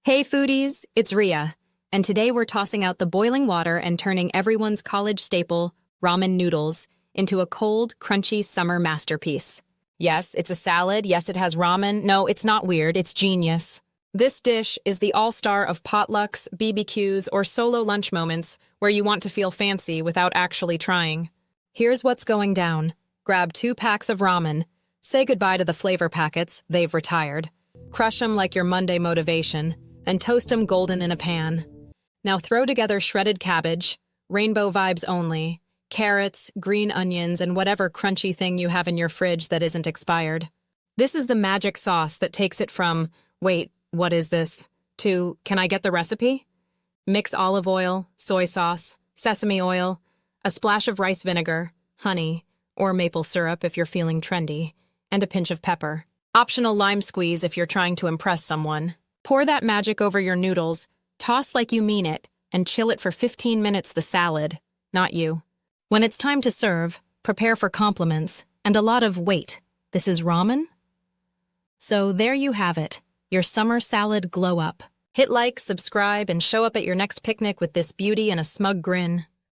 Hey foodies, it's Ria, and today we're tossing out the boiling water and turning everyone's college staple, ramen noodles, into a cold, crunchy summer masterpiece. Yes, it's a salad. Yes, it has ramen. No, it's not weird. It's genius. This dish is the all-star of potlucks, BBQs, or solo lunch moments where you want to feel fancy without actually trying. Here's what's going down. Grab 2 packs of ramen. Say goodbye to the flavor packets. They've retired. Crush them like your Monday motivation, and toast them golden in a pan. Now throw together shredded cabbage, rainbow vibes only, carrots, green onions, and whatever crunchy thing you have in your fridge that isn't expired. This is the magic sauce that takes it from, wait, what is this, to, can I get the recipe? Mix olive oil, soy sauce, sesame oil, a splash of rice vinegar, honey, or maple syrup if you're feeling trendy, and a pinch of pepper. Optional lime squeeze if you're trying to impress someone. Pour that magic over your noodles, toss like you mean it, and chill it for 15 minutes the salad, not you. When it's time to serve, prepare for compliments and a lot of wait, this is ramen? So there you have it, your summer salad glow up. Hit like, subscribe, and show up at your next picnic with this beauty and a smug grin.